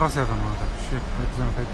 قاسية المناطق الشيخ زي ما قلت.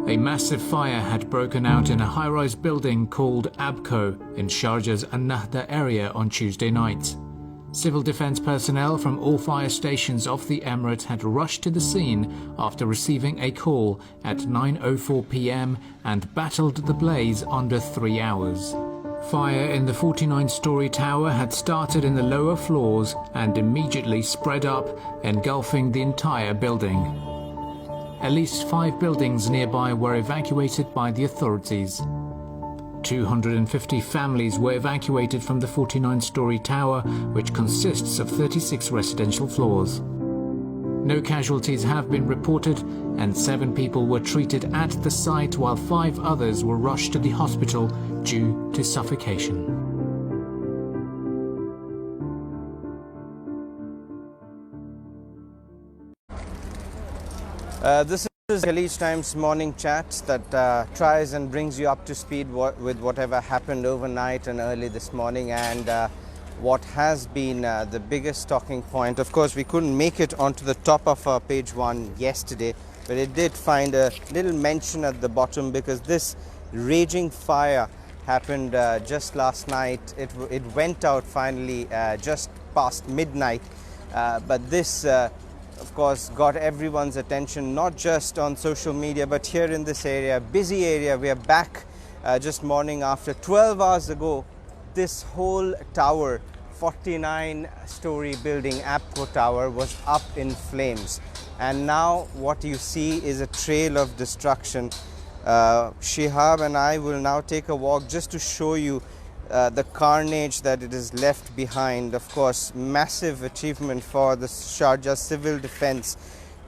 A massive fire had broken out in a high-rise building called Abco in Sharjah's An-Nahda area on Tuesday night. Civil defense personnel from all fire stations of the Emirate had rushed to the scene after receiving a call at 9:04 p.m. and battled the blaze under 3 hours. Fire in the 49-story tower had started in the lower floors and immediately spread up, engulfing the entire building. At least 5 buildings nearby were evacuated by the authorities. 250 families were evacuated from the 49-story tower, which consists of 36 residential floors. No casualties have been reported, and 7 people were treated at the site while 5 others were rushed to the hospital due to suffocation. This is Khaleej Times morning chat that tries and brings you up to speed with whatever happened overnight and early this morning, and what has been the biggest talking point. Of course, we couldn't make it onto the top of our page 1 yesterday, but it did find a little mention at the bottom because this raging fire happened just last night. It went out finally just past midnight, but this of course got everyone's attention, not just on social media but here in this area, busy area. We are back just morning after. 12 hours ago this whole tower, 49-story building, Abco Tower, was up in flames, and now what you see is a trail of destruction. Shihab and I will now take a walk just to show you the carnage that it has left behind. Of course, massive achievement for the Sharjah civil defense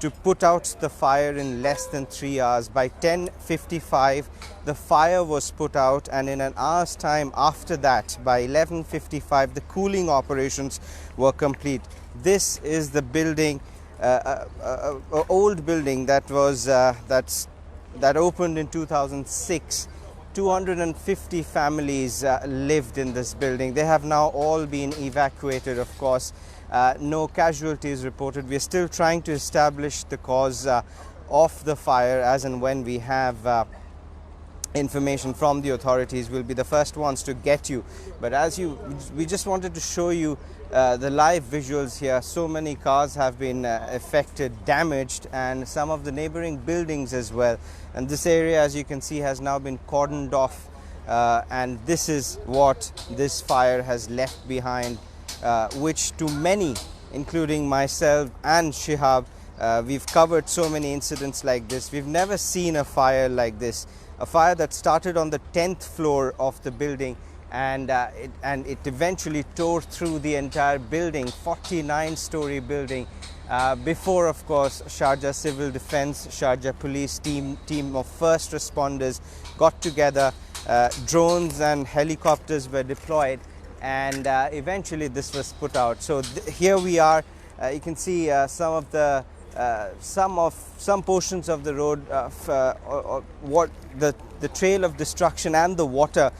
to put out the fire in less than 3 hours. By 10:55 the fire was put out, and in an hour's time after that, by 11:55, the cooling operations were complete. This is the building, old building that was that opened in 2006. 250 families lived in this building. They have now all been evacuated, of course. No casualties reported. We are still trying to establish the cause of the fire. As and when we have information from the authorities, we'll be the first ones to get you. But we just wanted to show you the live visuals here. So many cars have been affected, damaged, and some of the neighboring buildings as well. And this area, as you can see, has now been cordoned off, and this is what this fire has left behind, which to many, including myself and Shihab, we've covered so many incidents like this. We've never seen a fire like this, a fire that started on the 10th floor of the building, and it eventually tore through the entire building, 49-story building. Before, of course, Sharjah Civil Defense, Sharjah Police team of first responders got together. Drones and helicopters were deployed, and eventually this was put out. So here we are. You can see some portions of the road, the trail of destruction and the water.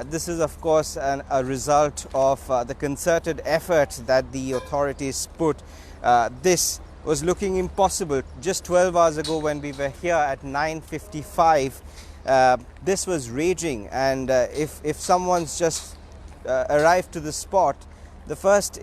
This is, of course, a result of the concerted effort that the authorities put. This was looking impossible just 12 hours ago when we were here at 9:55. This was raging, and if someone's just arrived to the spot, the first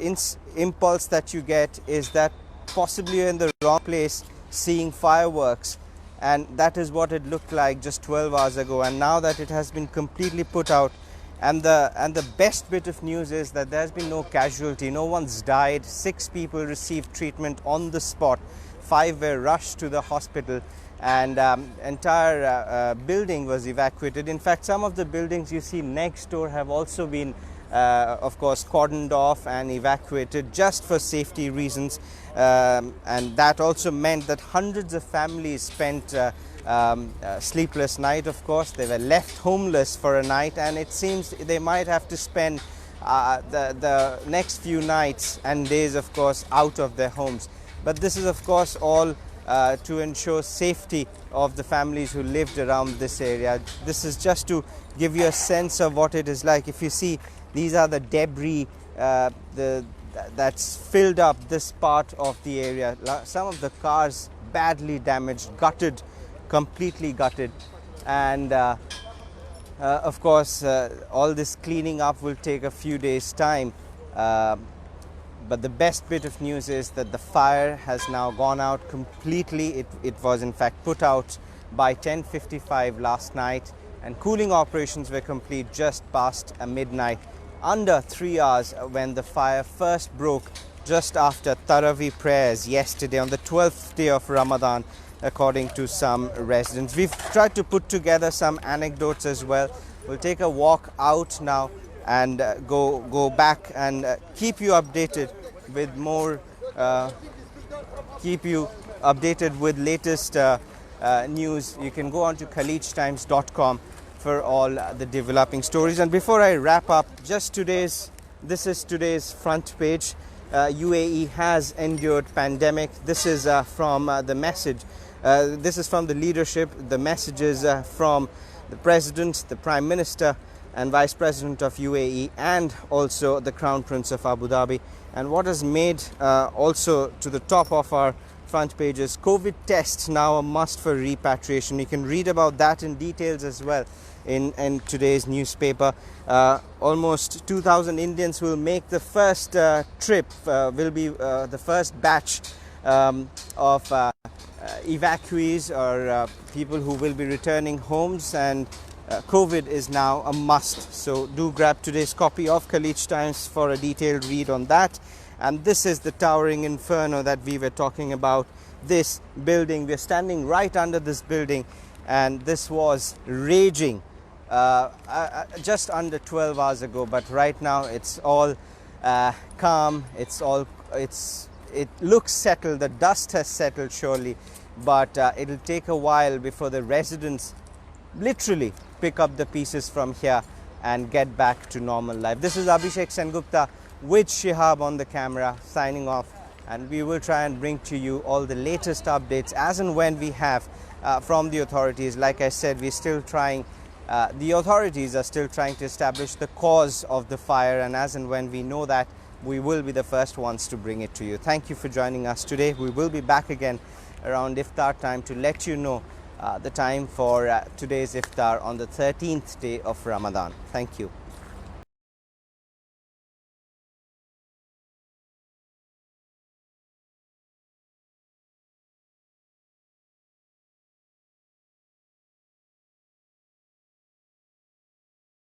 impulse that you get is that possibly you're in the wrong place seeing fireworks, and that is what it looked like just 12 hours ago. And now that it has been completely put out, And the best bit of news is that there's been no casualty. No one's died. 6 people received treatment on the spot. 5 were rushed to the hospital, and entire building was evacuated. In fact, some of the buildings you see next door have also been of course cordoned off and evacuated just for safety reasons, and that also meant that hundreds of families spent sleepless night. Of course, they were left homeless for a night, and it seems they might have to spend the next few nights and days, of course, out of their homes. But this is, of course, all to ensure safety of the families who lived around this area. This is just to give you a sense of what it is like. If you see, these are the debris that's filled up this part of the area. Some of the cars badly damaged, gutted, completely gutted, and of course all this cleaning up will take a few days time, but the best bit of news is that the fire has now gone out completely. It was in fact put out by 10:55 last night, and cooling operations were complete just past midnight, under 3 hours, when the fire first broke just after Tarawih prayers yesterday on the 12th day of Ramadan, according to some residents. We've tried to put together some anecdotes as well. We'll take a walk out now and go back and keep you updated with more, keep you updated with latest news. You can go on to khalijtimes.com for all the developing stories. And before I wrap up, this is today's front page. UAE has endured pandemic. This is from the message. This is from the leadership. The messages from the President, the Prime Minister and Vice President of UAE, and also the Crown Prince of Abu Dhabi. And what has made also to the top of our front pages, COVID tests now a must for repatriation. You can read about that in details as well in today's newspaper. Almost 2,000 Indians will make the first trip, will be the first batch of evacuees or people who will be returning homes, and COVID is now a must. So do grab today's copy of Khalij Times for a detailed read on that. And this is the towering inferno that we were talking about. This building, we're standing right under this building, and this was raging just under 12 hours ago, but right now it's all calm. It looks settled. The dust has settled surely, but it'll take a while before the residents literally pick up the pieces from here and get back to normal life. This is Abhishek Sengupta with Shihab on the camera, signing off, and we will try and bring to you all the latest updates as and when we have from the authorities. Like I said, we're still trying, the authorities are still trying to establish the cause of the fire, and as and when we know that, we will be the first ones to bring it to you. Thank you for joining us today. We will be back again around iftar time to let you know the time for today's iftar on the 13th day of Ramadan. Thank you.